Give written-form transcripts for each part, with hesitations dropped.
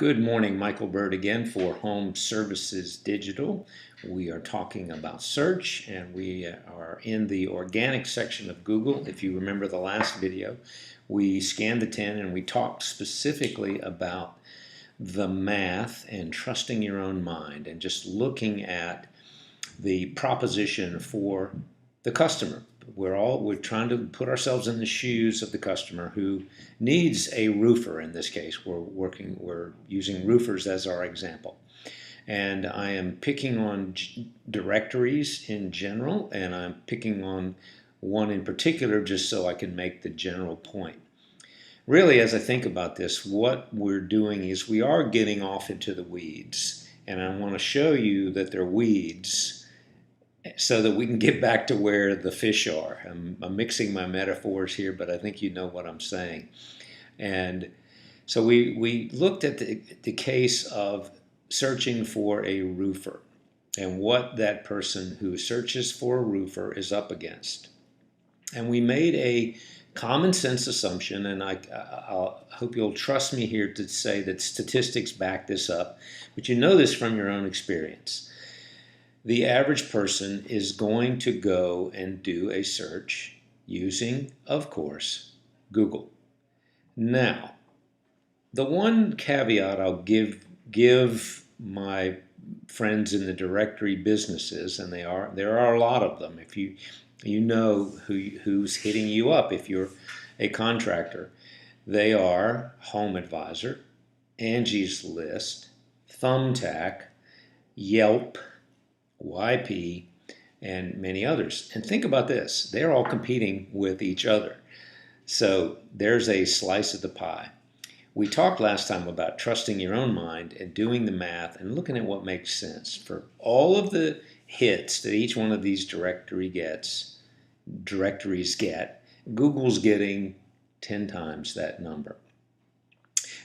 Good morning, Michael Bird again for Home Services Digital. We are talking about search and we are in the organic section of Google. If you remember the last video, we scanned the 10 and we talked specifically about the math and trusting your own mind and just looking at the proposition for the customer. We're trying to put ourselves in the shoes of the customer who needs a roofer. In this case, we're using roofers as our example. And I am picking on directories in general, and I'm picking on one in particular just so I can make the general point. Really, as I think about this, what we're doing is we are getting off into the weeds, and I want to show you that they're weeds so that we can get back to where the fish are. I'm mixing my metaphors here, but I think you know what I'm saying. And so we looked at the case of searching for a roofer and what that person who searches for a roofer is up against. And we made a common sense assumption, and I hope you'll trust me here to say that statistics back this up, but you know this from your own experience. The average person is going to go and do a search using, of course, Google. Now, the one caveat I'll give my friends in the directory businesses, and there are a lot of them. If you know who's hitting you up, if you're a contractor, they are Home Advisor, Angie's List, Thumbtack, Yelp, YP, and many others. And think about this, they're all competing with each other. So there's a slice of the pie. We talked last time about trusting your own mind and doing the math and looking at what makes sense. For all of the hits that each one of these directories get, Google's getting 10 times that number.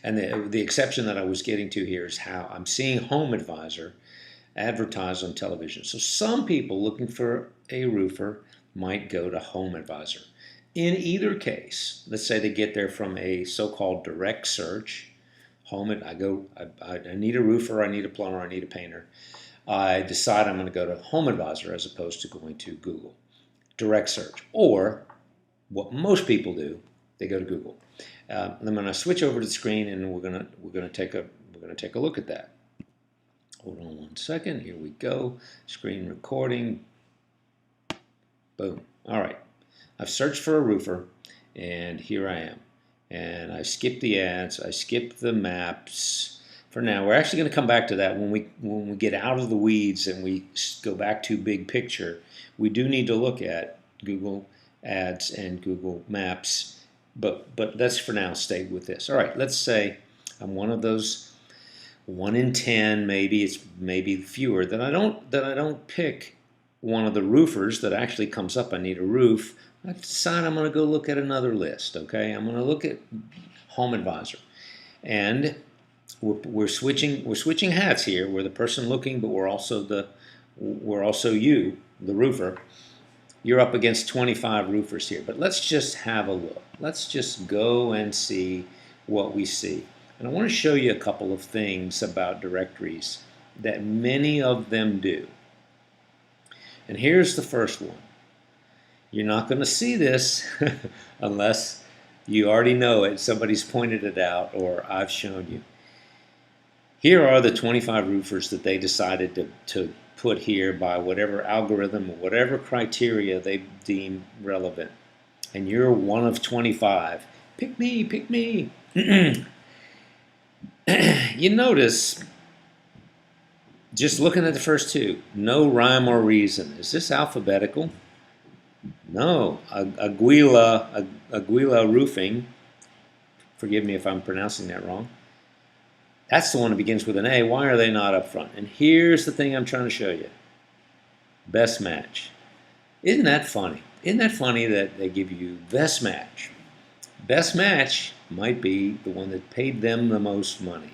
And the exception that I was getting to here is how I'm seeing Home Advisor advertised on television. So some people looking for a roofer might go to Home Advisor. In either case, let's say they get there from a so-called direct search. I need a roofer, I need a plumber, I need a painter. I decide I'm going to go to Home Advisor as opposed to going to Google. Direct search. Or what most people do, they go to Google. I'm going to switch over to the screen and we're going to take a look at that. Hold on one second. Here we go. Screen recording. Boom. All right. I've searched for a roofer, and here I am. And I skipped the ads. I skipped the maps. For now, we're actually going to come back to that when we get out of the weeds and we go back to big picture. We do need to look at Google Ads and Google Maps, but let's for now stay with this. All right. Let's say I'm one of those 1 in 10, maybe it's fewer, that I don't pick one of the roofers that actually comes up. I need a roof. I decide I'm going to go look at another list. Okay, I'm going to look at Home Advisor, and we're switching hats here. We're the person looking, but we're also you, the roofer. You're up against 25 roofers here, but let's just have a look. Let's just go and see what we see. And I want to show you a couple of things about directories that many of them do. And here's the first one. You're not going to see this unless you already know it, somebody's pointed it out, or I've shown you. Here are the 25 roofers that they decided to put here by whatever algorithm or whatever criteria they deem relevant. And you're one of 25. Pick me, pick me. You notice, just looking at the first two, no rhyme or reason. Is this alphabetical? No. Aguila Roofing, forgive me if I'm pronouncing that wrong. That's the one that begins with an A. Why are they not up front? And here's the thing I'm trying to show you. Best match. Isn't that funny? Isn't that funny that they give you best match? Best match might be the one that paid them the most money.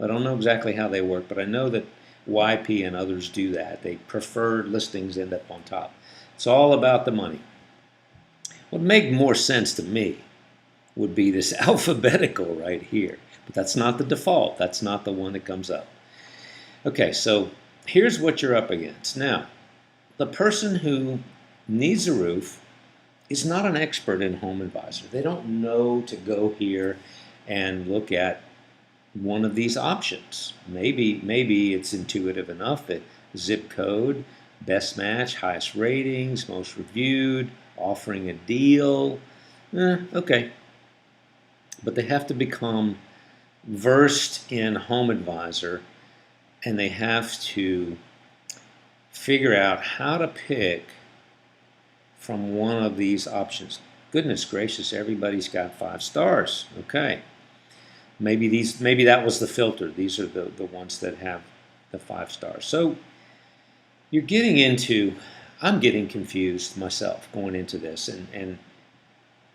I don't know exactly how they work, but I know that YP and others do that. They preferred listings end up on top. It's all about the money. What would make more sense to me would be this alphabetical right here. But that's not the default. That's not the one that comes up. Okay, so here's what you're up against. Now, the person who needs a roof is not an expert in Home Advisor. They don't know to go here and look at one of these options. Maybe it's intuitive enough that zip code, best match, highest ratings, most reviewed, offering a deal. Okay. But they have to become versed in Home Advisor, and they have to figure out how to pick from one of these options. Goodness gracious, everybody's got 5 stars. Okay. Maybe that was the filter. These are the ones that have the 5 stars. So you're getting into, I'm getting confused myself going into this, and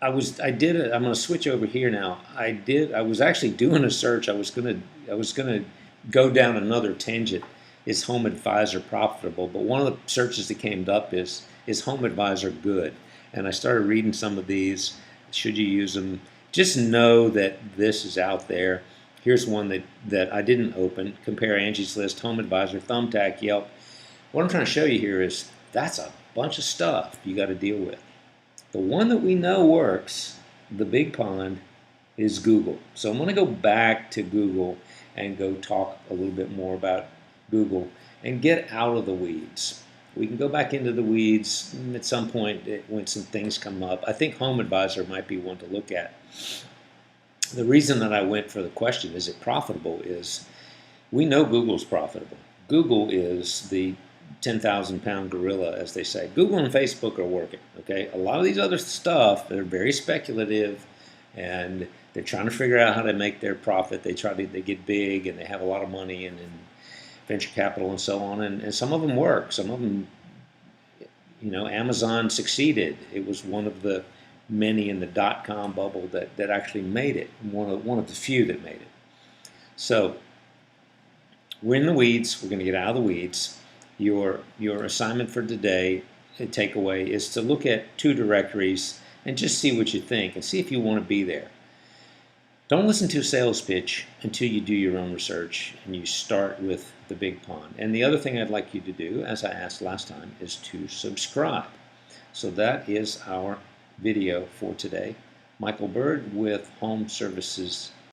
I'm going to switch over here now. I was actually doing a search. I was gonna go down another tangent. Is Home Advisor profitable? But one of the searches that came up is Home Advisor good? And I started reading some of these. Should you use them? Just know that this is out there. Here's one that I didn't open. Compare Angie's List, Home Advisor, Thumbtack, Yelp. What I'm trying to show you here is that's a bunch of stuff you got to deal with. The one that we know works, the big pond, is Google. So I'm going to go back to Google and go talk a little bit more about Google and get out of the weeds. We can go back into the weeds at some point when some things come up. I think Home Advisor might be one to look at. The reason that I went for the question, is it profitable, is we know Google's profitable. Google is the 10,000-pound gorilla, as they say. Google and Facebook are working, okay? A lot of these other stuff, they're very speculative, and they're trying to figure out how to make their profit. They get big, and they have a lot of money and venture capital and so on, and some of them work. Some of them, Amazon succeeded. It was one of the many in the dot-com bubble that actually made it, one of the few that made it. So we're in the weeds. We're going to get out of the weeds. Your assignment for today, the takeaway, is to look at 2 directories and just see what you think and see if you want to be there. Don't listen to a sales pitch until you do your own research and you start with the big pond. And the other thing I'd like you to do, as I asked last time, is to subscribe. So that is our video for today. Michael Bird with Home Services